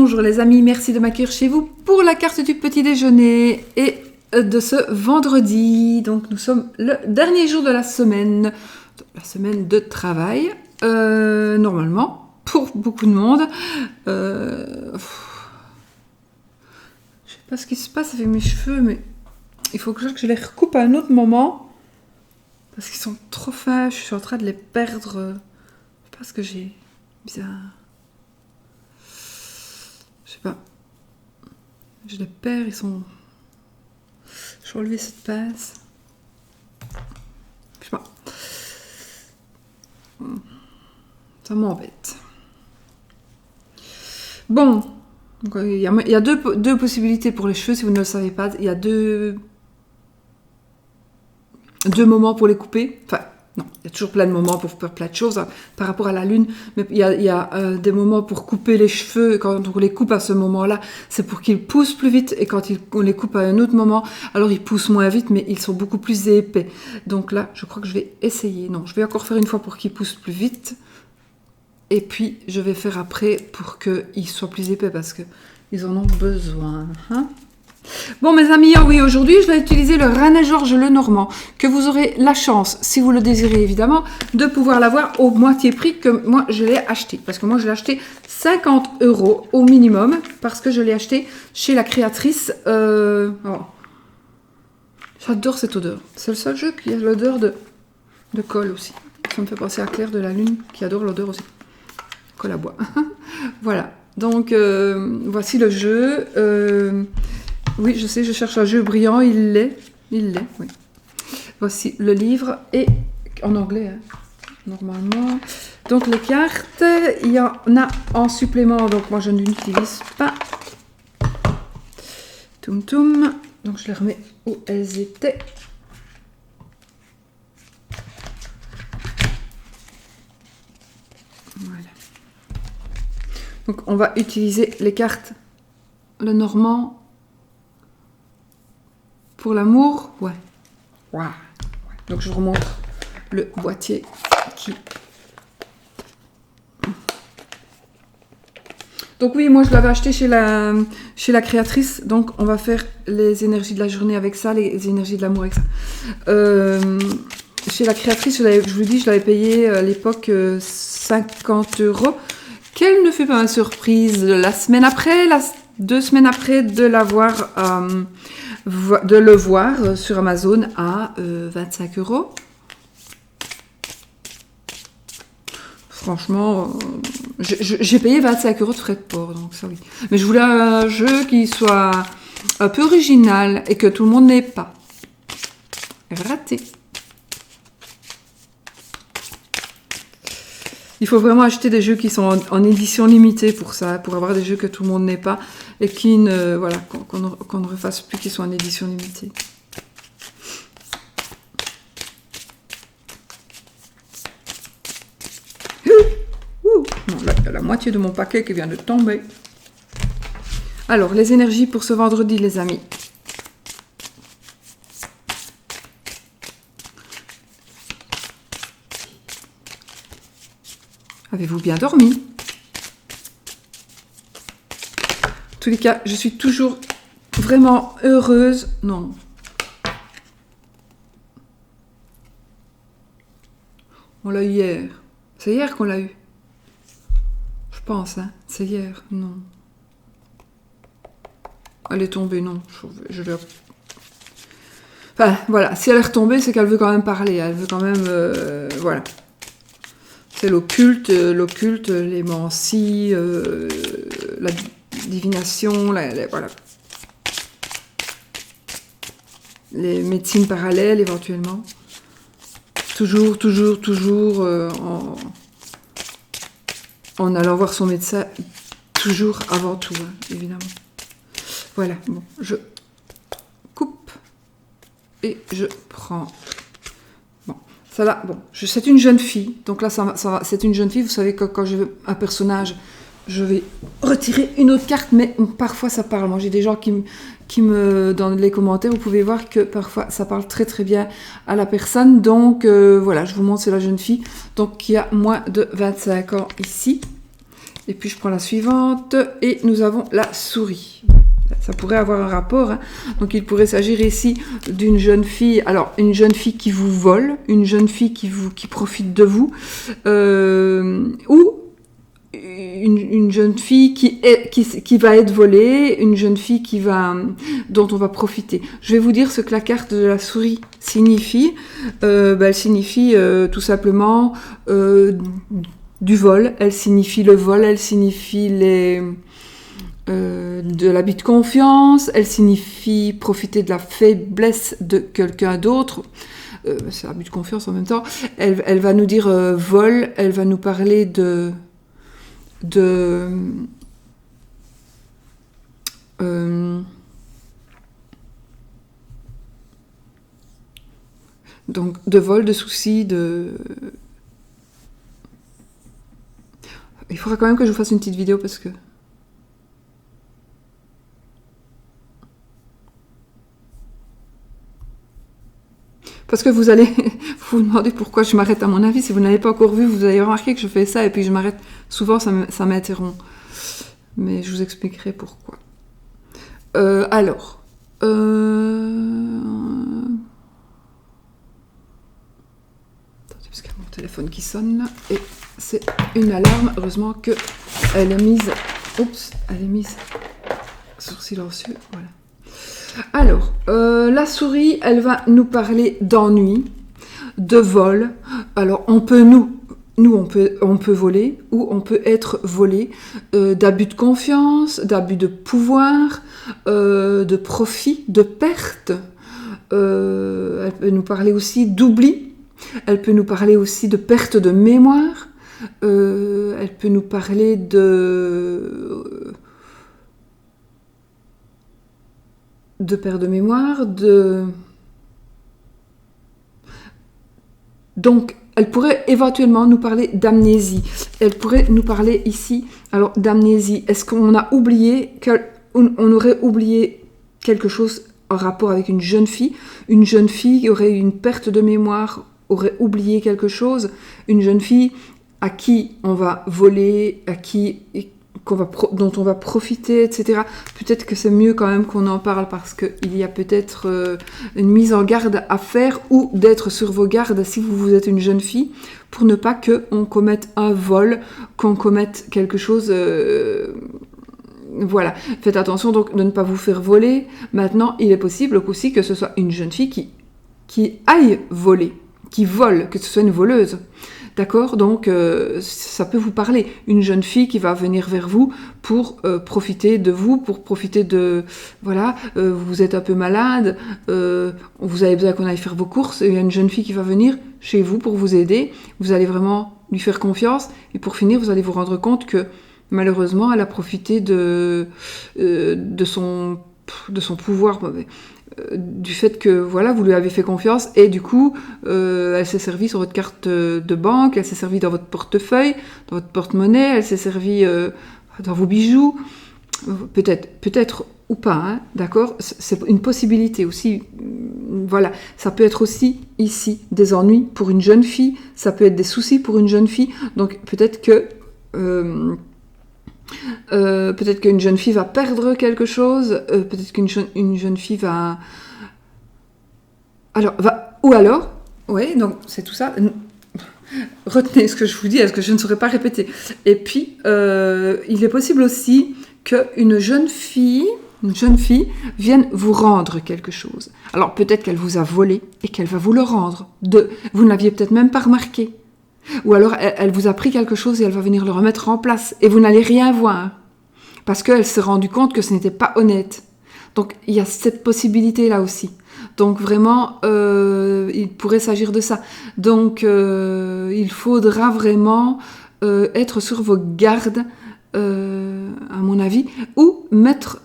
Bonjour les amis, merci de m'accueillir chez vous pour la carte du petit déjeuner et de ce vendredi. Donc nous sommes le dernier jour de la semaine de travail, normalement, pour beaucoup de monde. Je sais pas ce qui se passe avec mes cheveux, mais il faut que je les recoupe à un autre moment, parce qu'ils sont trop fins, je suis en train de les perdre. Je sais pas ce que j'ai, bizarre. Je sais pas. Je les perds, ils sont... Je vais enlever cette pince. Je sais pas. Ça m'embête. Bon. Donc, il y a deux possibilités pour les cheveux, si vous ne le savez pas. Il y a deux moments pour les couper. Enfin, non, il y a toujours plein de moments pour faire plein de choses hein, par rapport à la lune. Mais il y a des moments pour couper les cheveux. Quand on les coupe à ce moment-là, c'est pour qu'ils poussent plus vite. Et quand on les coupe à un autre moment, alors ils poussent moins vite, mais ils sont beaucoup plus épais. Donc là, je crois que je vais essayer. Non, je vais encore faire une fois pour qu'ils poussent plus vite. Et puis, je vais faire après pour qu'ils soient plus épais parce qu'ils en ont besoin. Hein. Bon mes amis, oui, aujourd'hui je vais utiliser le René Georges Lenormand, que vous aurez la chance, si vous le désirez évidemment, de pouvoir l'avoir au moitié prix que moi je l'ai acheté. Parce que moi je l'ai acheté 50 € au minimum, parce que je l'ai acheté chez la créatrice. Oh. J'adore cette odeur. C'est le seul jeu qui a l'odeur de colle aussi. Ça me fait penser à Claire de la Lune, qui adore l'odeur aussi. Colle à bois. Voilà, donc voici le jeu. Oui, je sais, je cherche un jeu brillant, il l'est, oui. Voici le livre, et en anglais, hein, normalement. Donc les cartes, il y en a en supplément, donc moi je ne l'utilise pas. Toum toum, donc je les remets où elles étaient. Voilà. Donc on va utiliser les cartes Lenormand. Pour l'amour, ouais. Wow. Donc je vous remontre le boîtier qui... Donc oui, moi je l'avais acheté chez la créatrice. Donc on va faire les énergies de la journée avec ça, les énergies de l'amour avec ça. Chez la créatrice, je vous le dis, je l'avais payé à l'époque 50 €. Quelle ne fut pas ma surprise la semaine après, 2 semaines après de l'avoir... de le voir sur Amazon à 25 €. Franchement, j'ai payé 25 € de frais de port, donc ça oui. Mais je voulais un jeu qui soit un peu original et que tout le monde n'ait pas. Raté. Il faut vraiment acheter des jeux qui sont en édition limitée pour ça, pour avoir des jeux que tout le monde n'ait pas et qui ne, voilà, qu'on ne refasse plus, qui sont en édition limitée. Non, là, il y a la moitié de mon paquet qui vient de tomber. Alors, les énergies pour ce vendredi, les amis. Avez-vous bien dormi? En tous les cas, je suis toujours vraiment heureuse. Non. On l'a eu hier. C'est hier qu'on l'a eu. Je pense, hein. C'est hier. Non. Elle est tombée, non. Je vais... Enfin, voilà. Si elle est retombée, c'est qu'elle veut quand même parler. Elle veut quand même... voilà. C'est l'occulte, les mancies, la divination, voilà. Les médecines parallèles éventuellement. Toujours en allant voir son médecin, toujours avant tout, hein, évidemment. Voilà, bon, je coupe et je prends... Ça là, bon, c'est une jeune fille, donc là, ça va, c'est une jeune fille. Vous savez que quand je veux un personnage, je vais retirer une autre carte, mais parfois ça parle. Moi, j'ai des gens qui me dans les commentaires, vous pouvez voir que parfois ça parle très très bien à la personne. Donc voilà, je vous montre, c'est la jeune fille, donc qui a moins de 25 ans ici. Et puis je prends la suivante et nous avons la souris. Ça pourrait avoir un rapport, hein. Donc il pourrait s'agir ici d'une jeune fille, alors une jeune fille qui vous vole, une jeune fille qui profite de vous, ou une jeune fille qui va être volée, une jeune fille dont on va profiter. Je vais vous dire ce que la carte de la souris signifie. Elle signifie tout simplement du vol, elle signifie le vol, elle signifie de l'abus de confiance, elle signifie profiter de la faiblesse de quelqu'un d'autre. C'est l'abus de confiance en même temps. Elle va nous dire vol, elle va nous parler donc de vol, de soucis, il faudra quand même que je vous fasse une petite vidéo parce que vous allez vous demander pourquoi je m'arrête à mon avis. Si vous n'avez pas encore vu, vous avez remarqué que je fais ça et puis je m'arrête. Souvent, ça m'interrompt. Mais je vous expliquerai pourquoi. Alors. Attendez, parce qu'il y a mon téléphone qui sonne là. Et c'est une alarme. Heureusement qu'elle est mise. Oups, elle est mise sur silencieux. Voilà. Alors, la souris, elle va nous parler d'ennui, de vol. Alors, on peut on peut voler ou on peut être volé, d'abus de confiance, d'abus de pouvoir, de profit, de perte. Elle peut nous parler aussi d'oubli. Elle peut nous parler aussi de perte de mémoire. Elle peut nous parler de perte de mémoire, Donc, elle pourrait éventuellement nous parler d'amnésie. Elle pourrait nous parler ici, alors d'amnésie. Est-ce qu'on a oublié, on aurait oublié quelque chose en rapport avec une jeune fille qui aurait eu une perte de mémoire, aurait oublié quelque chose, une jeune fille à qui on va voler, dont on va profiter, etc. Peut-être que c'est mieux quand même qu'on en parle parce qu'il y a peut-être une mise en garde à faire ou d'être sur vos gardes si vous êtes une jeune fille pour ne pas qu'on commette un vol, qu'on commette quelque chose... Voilà, faites attention donc de ne pas vous faire voler. Maintenant, il est possible aussi que ce soit une jeune fille qui aille voler, qui vole, que ce soit une voleuse. D'accord? Donc, ça peut vous parler. Une jeune fille qui va venir vers vous pour profiter de vous, pour profiter de... Voilà, vous êtes un peu malade, vous avez besoin qu'on aille faire vos courses, et il y a une jeune fille qui va venir chez vous pour vous aider. Vous allez vraiment lui faire confiance, et pour finir, vous allez vous rendre compte que, malheureusement, elle a profité de son pouvoir... du fait que voilà, vous lui avez fait confiance et du coup elle s'est servie sur votre carte de banque, elle s'est servie dans votre portefeuille, dans votre porte-monnaie, elle s'est servie dans vos bijoux, peut-être ou pas, hein, d'accord, c'est une possibilité aussi. Voilà, ça peut être aussi ici des ennuis pour une jeune fille, ça peut être des soucis pour une jeune fille, donc peut-être qu'une jeune fille va perdre quelque chose, peut-être qu'une jeune fille va... Oui, donc c'est tout ça. Retenez ce que je vous dis, est-ce que je ne saurais pas répéter. Et puis, il est possible aussi qu'une jeune fille vienne vous rendre quelque chose. Alors peut-être qu'elle vous a volé et qu'elle va vous le rendre. Vous ne l'aviez peut-être même pas remarqué. Ou alors, elle vous a pris quelque chose et elle va venir le remettre en place. Et vous n'allez rien voir. Parce qu'elle s'est rendue compte que ce n'était pas honnête. Donc, il y a cette possibilité-là aussi. Donc, vraiment, il pourrait s'agir de ça. Donc, il faudra vraiment être sur vos gardes, à mon avis, ou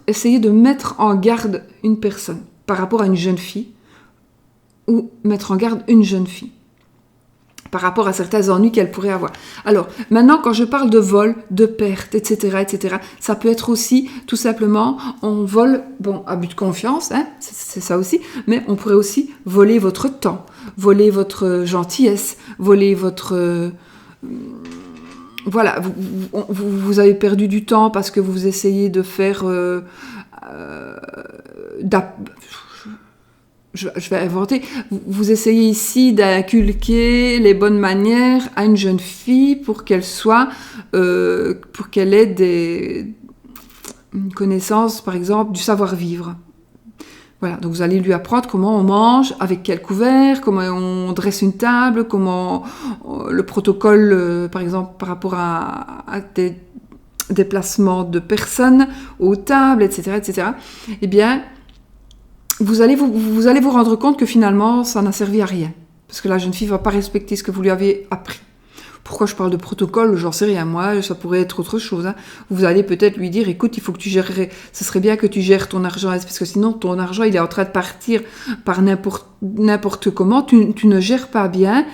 essayer de mettre en garde une personne par rapport à une jeune fille, ou mettre en garde une jeune fille par rapport à certains ennuis qu'elle pourrait avoir. Alors, maintenant, quand je parle de vol, de perte, etc., ça peut être aussi, tout simplement, on vole, à but de confiance, hein, c'est ça aussi, mais on pourrait aussi voler votre temps, voler votre gentillesse, voler votre voilà, vous avez perdu du temps parce que vous essayez de faire... je vais inventer. Vous essayez ici d'inculquer les bonnes manières à une jeune fille pour qu'elle ait une connaissance, par exemple, du savoir-vivre. Voilà, donc vous allez lui apprendre comment on mange, avec quel couvert, comment on dresse une table, comment le protocole, par exemple, par rapport à des déplacements de personnes aux tables, etc., etc. Eh bien, vous allez vous rendre compte que finalement, ça n'a servi à rien. Parce que la jeune fille ne va pas respecter ce que vous lui avez appris. Pourquoi je parle de protocole, j'en sais rien. Moi, ça pourrait être autre chose. Hein. Vous allez peut-être lui dire, écoute, il faut que tu gères, ce serait bien que tu gères ton argent, parce que sinon, ton argent, il est en train de partir par n'importe comment. Tu ne gères pas bien.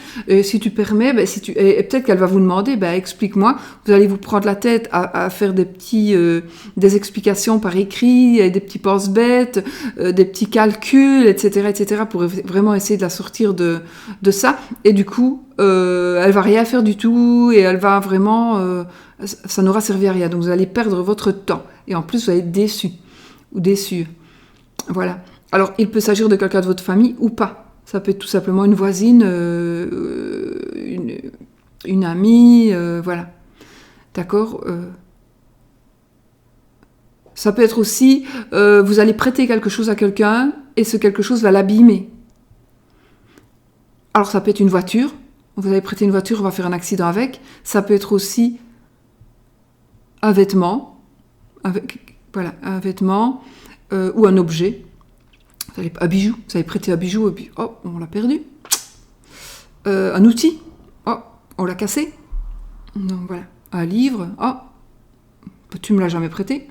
Si tu permets, et peut-être qu'elle va vous demander, explique-moi. Vous allez vous prendre la tête à faire des explications par écrit, des petits pense-bêtes, des petits calculs, etc., pour vraiment essayer de la sortir de ça. Et du coup, elle va rien faire du tout et elle va vraiment... ça n'aura servi à rien. Donc vous allez perdre votre temps. Et en plus, vous allez être déçu ou déçue. Voilà. Alors, il peut s'agir de quelqu'un de votre famille ou pas. Ça peut être tout simplement une voisine, une amie, voilà. D'accord. Ça peut être aussi, vous allez prêter quelque chose à quelqu'un et ce quelque chose va l'abîmer. Alors, ça peut être une voiture. Vous allez prêter une voiture, on va faire un accident avec. Ça peut être aussi un vêtement, un vêtement ou un objet. Un bijou, vous avez prêté un bijou et puis on l'a perdu. Un outil, on l'a cassé. Donc voilà, un livre, tu me l'as jamais prêté.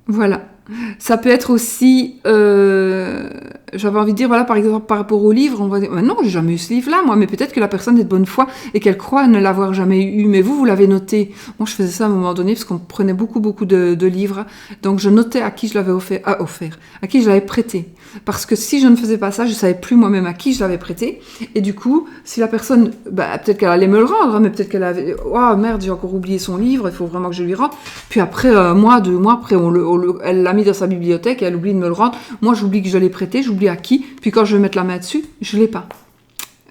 Voilà. Ça peut être aussi, j'avais envie de dire, voilà, par exemple, par rapport au livre, on va dire, non, j'ai jamais eu ce livre-là, moi, mais peut-être que la personne est de bonne foi et qu'elle croit ne l'avoir jamais eu, mais vous l'avez noté. Moi, je faisais ça à un moment donné, parce qu'on prenait beaucoup de livres, donc je notais à qui je l'avais offert, à qui je l'avais prêté. Parce que si je ne faisais pas ça, je savais plus moi-même à qui je l'avais prêté, et du coup, si la personne, peut-être qu'elle allait me le rendre, mais peut-être qu'elle avait, merde, j'ai encore oublié son livre, il faut vraiment que je lui rende. Puis après, 2 mois après, elle l'a mis dans sa bibliothèque et elle oublie de me le rendre. Moi, j'oublie que je l'ai prêté, j'oublie à qui. Puis quand je vais mettre la main dessus, je l'ai pas.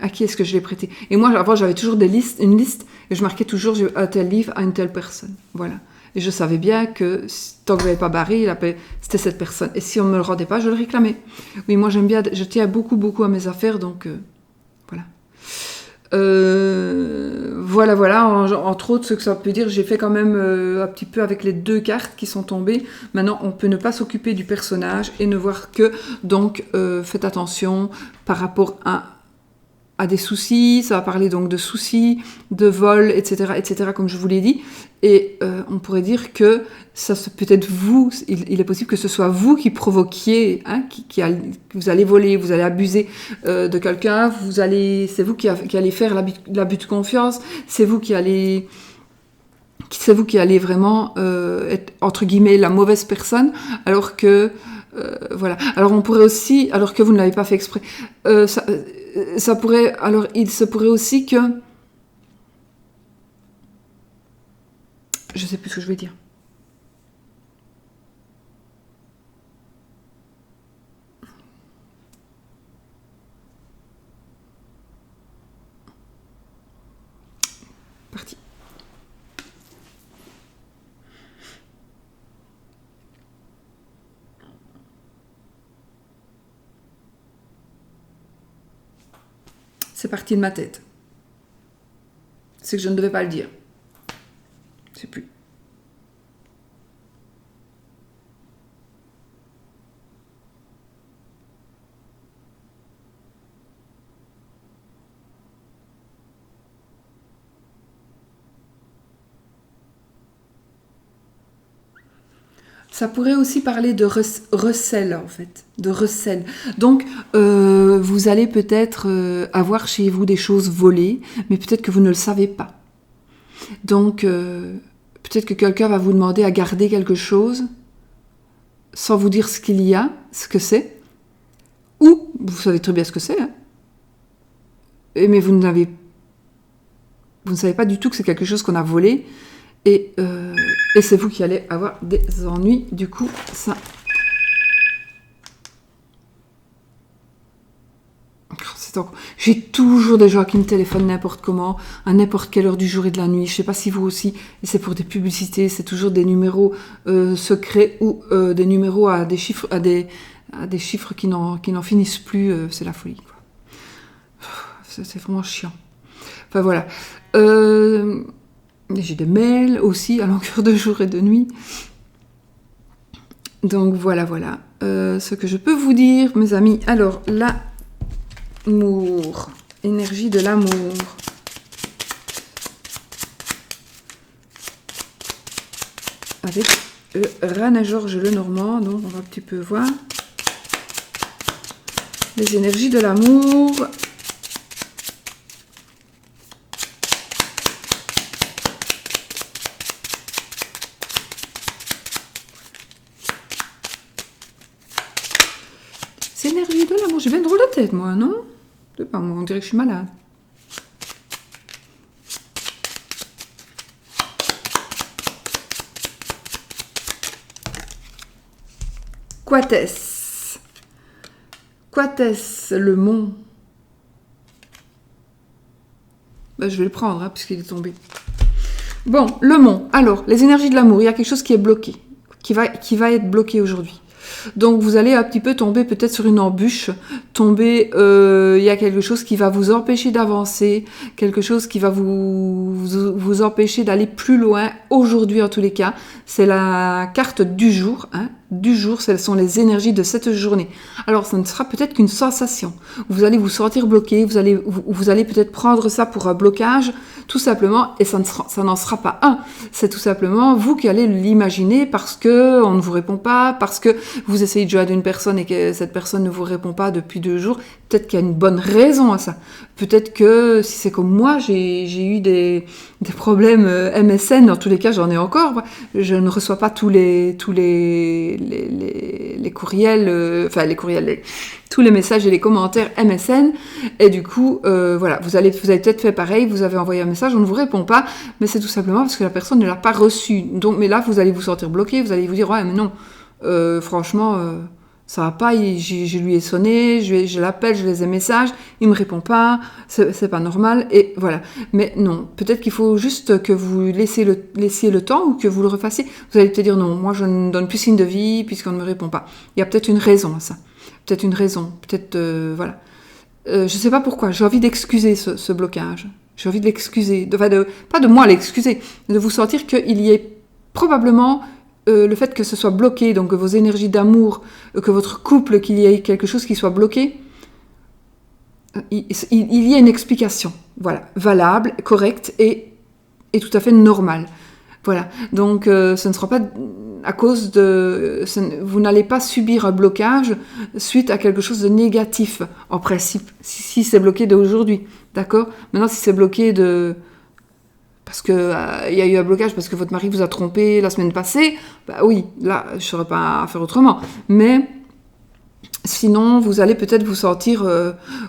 À qui est-ce que je l'ai prêté? Et moi, avant, j'avais toujours une liste, et je marquais toujours un tel livre à une telle personne. Voilà. Et je savais bien que tant que je n'avais pas barré, c'était cette personne. Et si on ne me le rendait pas, je le réclamais. Oui, moi, j'aime bien, je tiens beaucoup à mes affaires, donc voilà. Voilà, entre autres, ce que ça peut dire, j'ai fait quand même un petit peu avec les 2 cartes qui sont tombées. Maintenant, on peut ne pas s'occuper du personnage et ne voir que, donc, faites attention par rapport à des soucis, ça va parler donc de soucis, de vol, etc., comme je vous l'ai dit. Et on pourrait dire que ça peut-être vous, il est possible que ce soit vous qui provoquiez, que vous allez voler, vous allez abuser de quelqu'un, c'est vous qui allez faire l'abus de confiance, c'est vous qui allez vraiment être, entre guillemets, la mauvaise personne, alors que voilà. Alors on pourrait aussi, alors que vous ne l'avez pas fait exprès, ça pourrait, alors il se pourrait aussi que, je sais plus ce que je vais dire. Parti. C'est parti de ma tête. C'est que je ne devais pas le dire. Je sais plus. Ça pourrait aussi parler de recel, en fait, de recel. Donc, vous allez peut-être avoir chez vous des choses volées, mais peut-être que vous ne le savez pas. Donc, peut-être que quelqu'un va vous demander à garder quelque chose sans vous dire ce qu'il y a, ce que c'est, ou vous savez très bien ce que c'est, mais vous n'avez Vous ne savez pas du tout que c'est quelque chose qu'on a volé. Et c'est vous qui allez avoir des ennuis. Du coup, ça... J'ai toujours des gens qui me téléphonent n'importe comment, à n'importe quelle heure du jour et de la nuit. Je ne sais pas si vous aussi. Et c'est pour des publicités. C'est toujours des numéros secrets ou des numéros à des chiffres, à des chiffres qui n'en finissent plus. C'est la folie, quoi. C'est vraiment chiant. Enfin, voilà. J'ai des mails aussi à longueur de jour et de nuit. Donc voilà, ce que je peux vous dire, mes amis. Alors, l'amour, énergie de l'amour. Avec le Rana Georges Lenormand, donc on va un petit peu voir. Les énergies de l'amour. C'est énergie de l'amour. J'ai bien drôle de tête, moi, non? Je sais pas, moi, on dirait que je suis malade. Quatès. Quatès, le mont. Ben, je vais le prendre, hein, puisqu'il est tombé. Bon, le mont. Alors, les énergies de l'amour. Il y a quelque chose qui est bloqué, qui va être bloqué aujourd'hui. Donc vous allez un petit peu tomber peut-être sur une embûche, il y a quelque chose qui va vous empêcher d'avancer, quelque chose qui va vous empêcher d'aller plus loin aujourd'hui en tous les cas. C'est la carte du jour, hein. Du jour, ce sont les énergies de cette journée. Alors, ça ne sera peut-être qu'une sensation. Vous allez vous sentir bloqué, vous allez peut-être prendre ça pour un blocage, tout simplement, et ça n'en sera pas un. C'est tout simplement vous qui allez l'imaginer parce que on ne vous répond pas, parce que vous essayez de joindre une personne et que cette personne ne vous répond pas depuis 2 jours. Peut-être qu'il y a une bonne raison à ça. Peut-être que si c'est comme moi, j'ai eu des problèmes MSN, dans tous les cas, j'en ai encore. Je ne reçois pas tous les courriels, tous les messages et les commentaires MSN, et du coup, voilà, vous avez peut-être fait pareil, vous avez envoyé un message, on ne vous répond pas, mais c'est tout simplement parce que la personne ne l'a pas reçu. Donc, mais là, vous allez vous sentir bloqué, vous allez vous dire, ouais, mais non, franchement, ça va pas, je lui ai sonné, je l'appelle, je laisse des messages, il me répond pas, c'est pas normal, et voilà. Mais non, peut-être qu'il faut juste que vous laissiez le temps ou que vous le refassiez. Vous allez peut-être dire non, moi je ne donne plus signe de vie puisqu'on ne me répond pas. Il y a peut-être une raison à ça. Peut-être une raison, peut-être, voilà. Je sais pas pourquoi, j'ai envie d'excuser ce blocage. J'ai envie de l'excuser, pas de moi l'excuser, de vous sentir qu'il y ait probablement le fait que ce soit bloqué, donc que vos énergies d'amour, que votre couple, qu'il y ait quelque chose qui soit bloqué, il y a une explication, voilà, valable, correcte et tout à fait normale. Voilà, donc ce ne sera pas à cause vous n'allez pas subir un blocage suite à quelque chose de négatif, en principe, si c'est bloqué d'aujourd'hui, d'accord? Maintenant, si c'est bloqué parce que y a eu un blocage parce que votre mari vous a trompé la semaine passée, bah oui, là, je ne saurais pas faire autrement. Mais sinon, vous allez peut-être vous sentir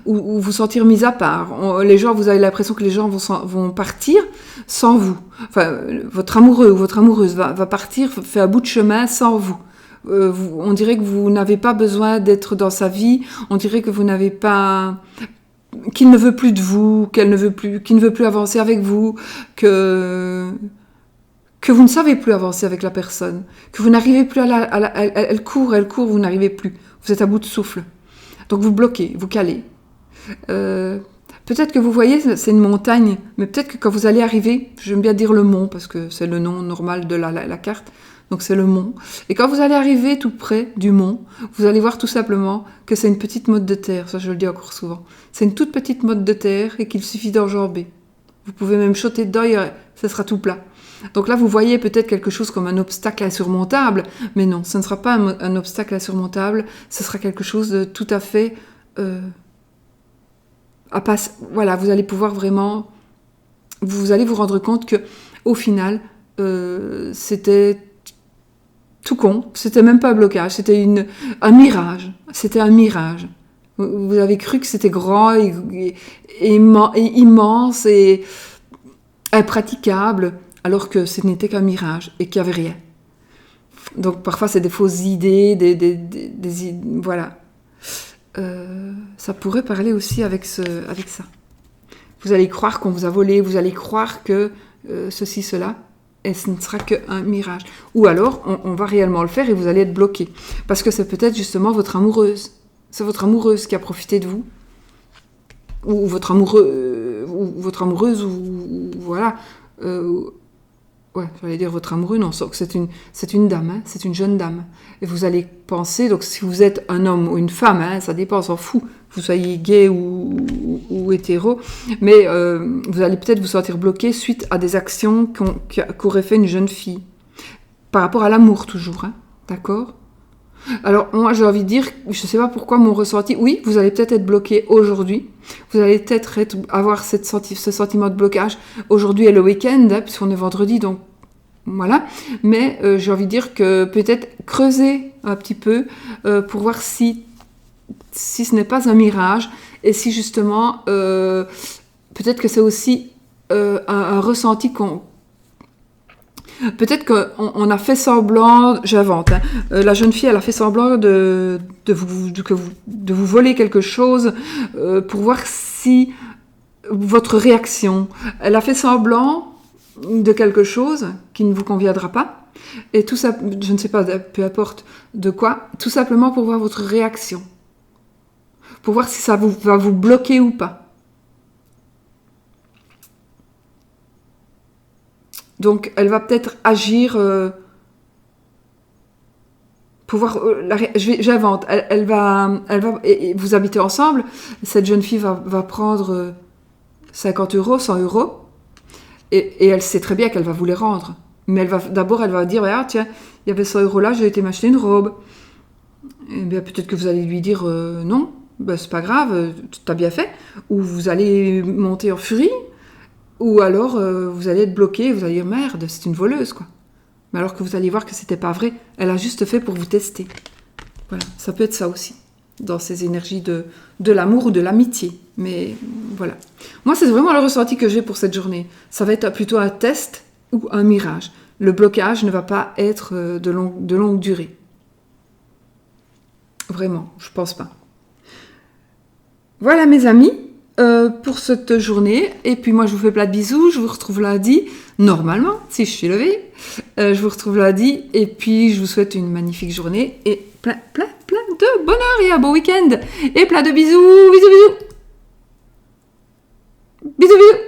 ou vous sentir mis à part. Vous avez l'impression que les gens vont partir sans vous. Enfin, votre amoureux ou votre amoureuse va partir, fait un bout de chemin sans vous. On dirait que vous n'avez pas besoin d'être dans sa vie. On dirait que vous n'avez pas... qu'il ne veut plus de vous, qu'il ne veut plus avancer avec vous, que vous ne savez plus avancer avec la personne, que vous n'arrivez plus elle court, vous n'arrivez plus. Vous êtes à bout de souffle. Donc vous bloquez, vous calez. Peut-être que vous voyez, c'est une montagne, mais peut-être que quand vous allez arriver, j'aime bien dire le mont, parce que c'est le nom normal de la carte, donc c'est le mont. Et quand vous allez arriver tout près du mont, vous allez voir tout simplement que c'est une petite motte de terre, ça je le dis encore souvent. C'est une toute petite motte de terre et qu'il suffit d'enjamber. Vous pouvez même sauter dedans et ça sera tout plat. Donc là, vous voyez peut-être quelque chose comme un obstacle insurmontable, mais non, ce ne sera pas un obstacle insurmontable, ce sera quelque chose de tout à fait... voilà, vous allez pouvoir vraiment... Vous allez vous rendre compte que, au final, c'était tout con, c'était même pas un blocage, c'était un mirage. C'était un mirage. Vous avez cru que c'était grand et immense et impraticable, alors que ce n'était qu'un mirage et qu'il n'y avait rien. Donc parfois c'est des fausses idées, voilà. Ça pourrait parler aussi avec ça. Vous allez croire qu'on vous a volé, vous allez croire que ceci, cela, et ce ne sera qu'un mirage. Ou alors, on va réellement le faire et vous allez être bloqué. Parce que c'est peut-être justement votre amoureuse. C'est votre amoureuse qui a profité de vous. Ou votre amoureux, ou votre amoureuse, ou voilà. Ouais, j'allais dire votre amoureux, non, c'est une dame, hein, c'est une jeune dame. Et vous allez penser, donc si vous êtes un homme ou une femme, hein, ça dépend, on s'en fout, que vous soyez gay ou hétéro, mais vous allez peut-être vous sentir bloqué suite à des actions qu'aurait fait une jeune fille. Par rapport à l'amour toujours, hein, d'accord ? Alors moi j'ai envie de dire, je ne sais pas pourquoi mon ressenti, oui, vous allez peut-être être bloqué aujourd'hui, vous allez peut-être avoir ce sentiment de blocage. Aujourd'hui est le week-end, hein, puisqu'on est vendredi, donc voilà. Mais j'ai envie de dire que peut-être creuser un petit peu pour voir si ce n'est pas un mirage et si justement peut-être que c'est aussi un ressenti qu'on... Peut-être qu'on a fait semblant, j'invente, hein, la jeune fille elle a fait semblant de vous voler quelque chose pour voir si votre réaction, elle a fait semblant de quelque chose qui ne vous conviendra pas, et tout ça, je ne sais pas, peu importe de quoi, tout simplement pour voir votre réaction, pour voir si ça va vous bloquer ou pas. Donc, elle va peut-être agir pour voir. J'invente. Elle va. Et vous habitez ensemble. Cette jeune fille va prendre 50 €, 100 €. Et elle sait très bien qu'elle va vous les rendre. Mais d'abord, elle va dire ah, tiens, il y avait 100 € là, j'ai été m'acheter une robe. Et bien, peut-être que vous allez lui dire non, ben, c'est pas grave, t'as bien fait. Ou vous allez monter en furie. Ou alors, vous allez être bloqué, vous allez dire, merde, c'est une voleuse, quoi. Mais alors que vous allez voir que c'était pas vrai, elle a juste fait pour vous tester. Voilà, ça peut être ça aussi, dans ces énergies de l'amour ou de l'amitié. Mais voilà. Moi, c'est vraiment le ressenti que j'ai pour cette journée. Ça va être plutôt un test ou un mirage. Le blocage ne va pas être de longue durée. Vraiment, je pense pas. Voilà, mes amis. Pour cette journée, et puis moi je vous fais plein de bisous, je vous retrouve lundi, normalement, si je suis levée, je vous retrouve lundi, et puis je vous souhaite une magnifique journée, et plein de bonheur, et un beau week-end, et plein de bisous, bisous, bisous, bisous, bisous.